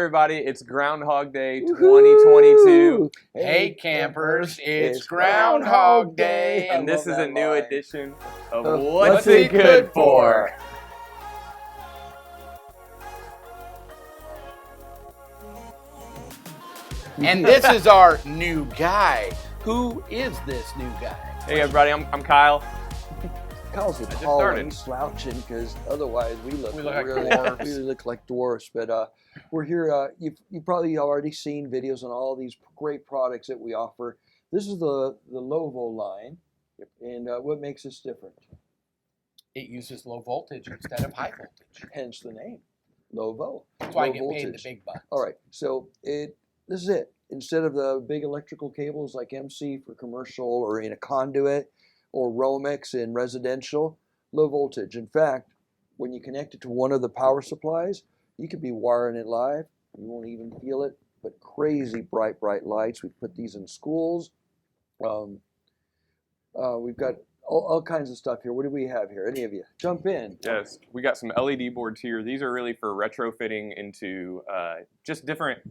everybody, it's Groundhog Day 2022. Hey campers, it's Groundhog Day. And this is a new edition of What's It Good For? And this is our new guy. Who is this new guy? Hey everybody, I'm Kyle. Kyle's a tall and slouching because otherwise we look like really, dwarfs. we look like dwarfs. But we're here. You've probably already seen videos on all these great products that we offer. This is the LoVo line, and what makes this different? It uses low voltage instead of high voltage. Hence the name, LoVo. That's why I Low get voltage. paid the big bucks. All right, so this is it. Instead of the big electrical cables like MC for commercial or in a conduit, or Romex in residential, low voltage. In fact, when you connect it to one of the power supplies, you could be wiring it live. You won't even feel it, but crazy bright lights. We put these in schools. We've got all kinds of stuff here. What do we have here? Any of you? Jump in. Yes, we got some LED boards here. These are really for retrofitting into just different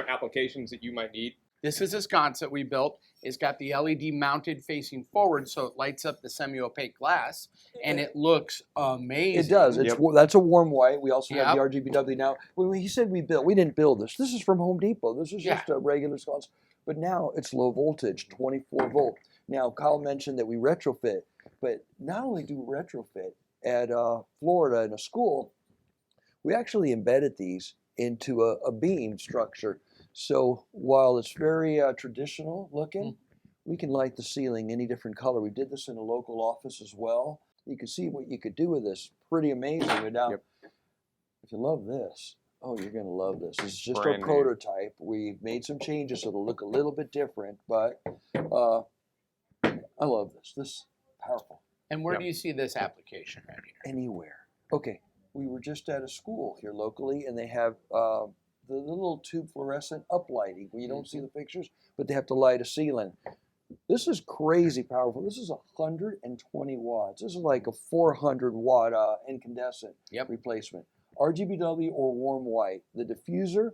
applications that you might need. This is a sconce that we built. It's got the LED mounted facing forward, so it lights up the semi-opaque glass, and it looks amazing. It does. It's That's a warm white. We also have Yep. the RGBW now. When he said we didn't build this. This is from Home Depot. This is just a regular sconce. But now it's low voltage, 24 volt. Now, Kyle mentioned that we retrofit, but not only do we retrofit at Florida in a school, we actually embedded these into a beam structure. So while it's very traditional looking, we can light the ceiling any different color. We did this in a local office as well. You can see what you could do with this. Pretty amazing. But now, if you love this, oh, you're going to love this. This is just Brand our new. prototype. We've made some changes so it'll look a little bit different, but I love this. This is powerful. And where do you see this application right here? Anywhere. Okay, we were just at a school here locally, and they have the little tube fluorescent uplighting where you don't see the pictures, but they have to light a ceiling. This is crazy powerful. This is 120 watts. This is like a 400 watt incandescent replacement. RGBW or warm white. The diffuser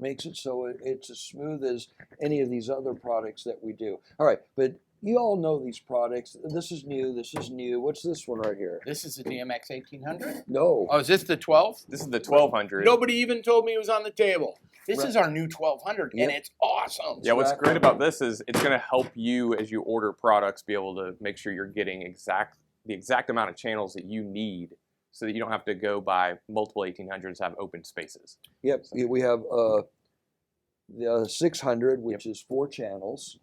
makes it so it's as smooth as any of these other products that we do. All right, but you all know these products. This is new. This is new. What's this one right here? This is a DMX 1800? No. Oh, is this the 12? This is the 1200. Nobody even told me it was on the table. This is our new 1200, and it's awesome. Yeah, what's great about this is it's going to help you as you order products be able to make sure you're getting the exact amount of channels that you need so that you don't have to go buy multiple 1800s to have open spaces. Yep, we have the 600, which is 4 channels.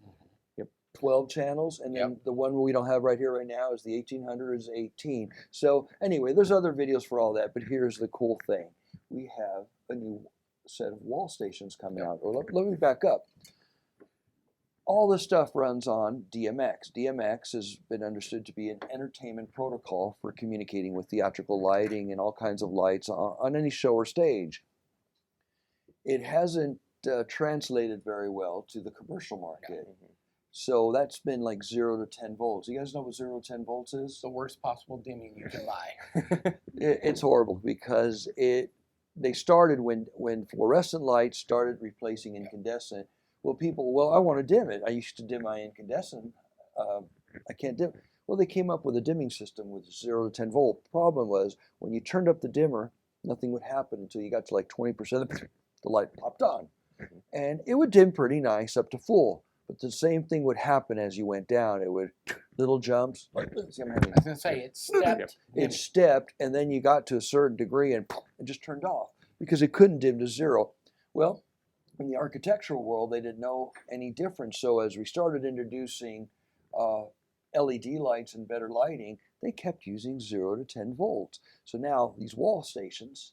12 channels, and then the one we don't have right here right now is the 1800 is 18. So anyway, there's other videos for all that, but here's the cool thing. We have a new set of wall stations coming out. Or let me back up. All this stuff runs on DMX. DMX has been understood to be an entertainment protocol for communicating with theatrical lighting and all kinds of lights on any show or stage. It hasn't translated very well to the commercial market. So that's been like 0 to 10 volts. You guys know what 0 to 10 volts is? The worst possible dimming you can buy. It's horrible because they started when fluorescent lights started replacing incandescent. Well, I want to dim it. I used to dim my incandescent. I can't dim. Well, they came up with a dimming system with 0 to 10 volt. Problem was when you turned up the dimmer, nothing would happen until you got to like 20%. The light popped on, and it would dim pretty nice up to full. But the same thing would happen as you went down. It would little jumps. I was going to say, it stepped. It stepped, and then you got to a certain degree, and it just turned off because it couldn't dim to 0. Well, in the architectural world, they didn't know any difference. So as we started introducing LED lights and better lighting, they kept using 0 to 10 volts. So now these wall stations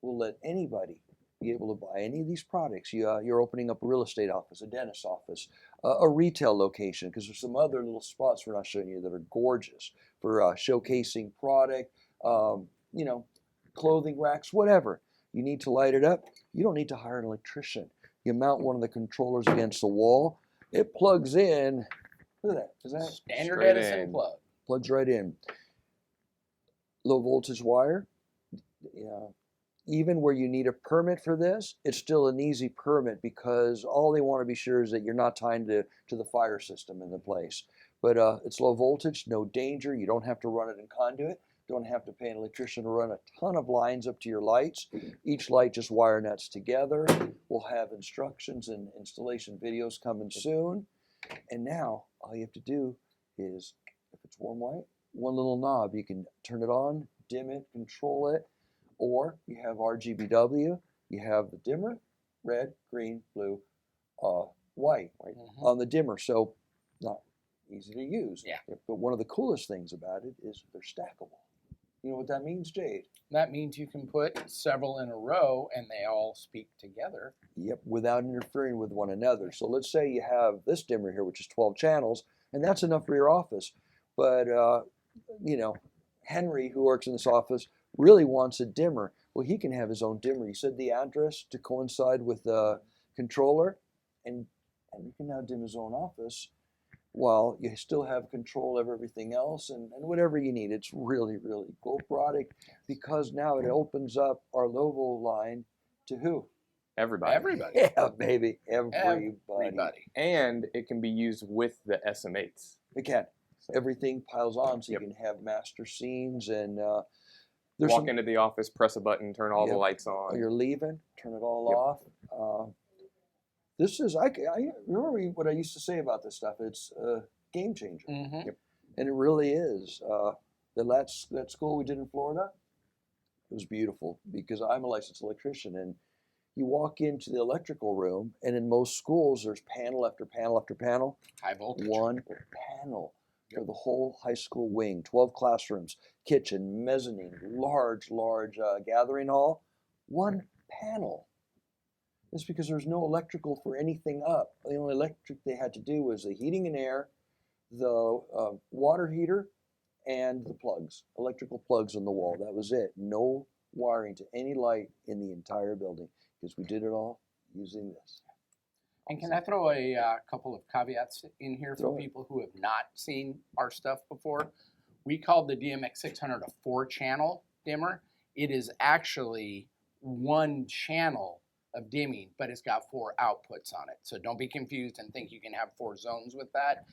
will let anybody be able to buy any of these products. You're opening up a real estate office, a dentist office, a retail location, because there's some other little spots we're not showing you that are gorgeous for showcasing product, clothing racks, whatever. You need to light it up. You don't need to hire an electrician. You mount one of the controllers against the wall. It plugs in. Look at that. Is that standard Edison plug? Plugs right in. Low voltage wire. even where you need a permit for this, it's still an easy permit because all they want to be sure is that you're not tied to the fire system in the place. But it's low voltage, no danger. You don't have to run it in conduit. Don't have to pay an electrician to run a ton of lines up to your lights. Each light just wire nuts together. We'll have instructions and installation videos coming soon. And now all you have to do is, if it's warm white, one little knob. You can turn it on, dim it, control it. Or you have RGBW, you have the dimmer, red, green, blue, white on the dimmer. So not easy to use. Yeah. But one of the coolest things about it is they're stackable. You know what that means, Jade? That means you can put several in a row and they all speak together. Yep, without interfering with one another. So let's say you have this dimmer here, which is 12 channels, and that's enough for your office. But, you know, Henry, who works in this office, really wants a dimmer. Well, he can have his own dimmer. He said the address to coincide with the controller, and he can now dim his own office while you still have control of everything else and whatever you need. It's really, really cool product because now it opens up our LoVo line to who? Everybody. Everybody. Yeah, baby, everybody. And it can be used with the SM8s. It can. Everything piles on, so you can have master scenes and walk into the office, press a button, turn all the lights on. You're leaving, turn it all off. This is, I remember what I used to say about this stuff. It's a game changer. Mm-hmm. And it really is. That school we did in Florida, it was beautiful because I'm a licensed electrician. And you walk into the electrical room, and in most schools, there's panel after panel after panel. High voltage. One panel for the whole high school wing, 12 classrooms, kitchen, mezzanine, large gathering hall, one panel. It's because there's no electrical for anything up. The only electric they had to do was the heating and air, the water heater, and the plugs, electrical plugs on the wall. That was it. No wiring to any light in the entire building because we did it all using this. And can I throw a couple of caveats in here for people who have not seen our stuff before? We called the DMX 600 a 4-channel dimmer. It is actually one channel of dimming, but it's got 4 outputs on it. So don't be confused and think you can have 4 zones with that.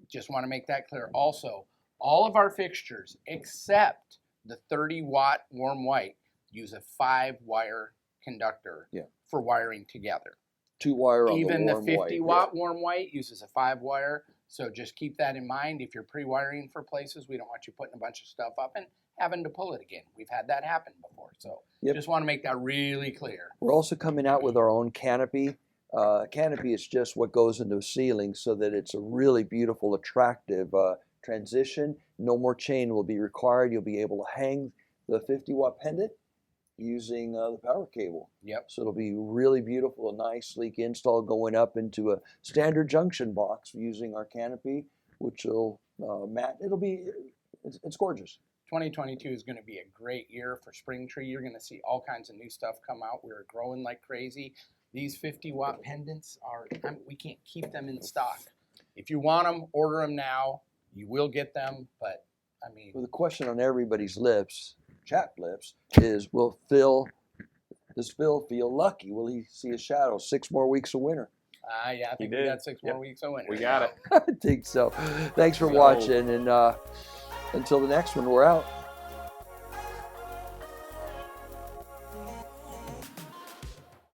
Just want to make that clear. Also, all of our fixtures, except the 30-watt warm white, use a 5-wire conductor for wiring together. 2-wire on Even the the 50-watt warm white uses a 5-wire. So just keep that in mind. If you're pre-wiring for places, we don't want you putting a bunch of stuff up and having to pull it again. We've had that happen before. So just want to make that really clear. We're also coming out with our own canopy. Canopy is just what goes into a ceiling so that it's a really beautiful, attractive transition. No more chain will be required. You'll be able to hang the 50-watt pendant using the power cable. Yep. So it'll be really beautiful, a nice, sleek install going up into a standard junction box using our canopy, which will it's gorgeous. 2022 is going to be a great year for Springtree. You're going to see all kinds of new stuff come out. We're growing like crazy. These 50-watt pendants we can't keep them in stock. If you want them, order them now. You will get them, but I mean. Well, the question on everybody's lips, chap lips, is does Phil feel lucky? Will he see a shadow? 6 more weeks of winter. Yeah, I think we got 6 more weeks of winter. We got it. I think so. Thanks for watching, and until the next one, we're out.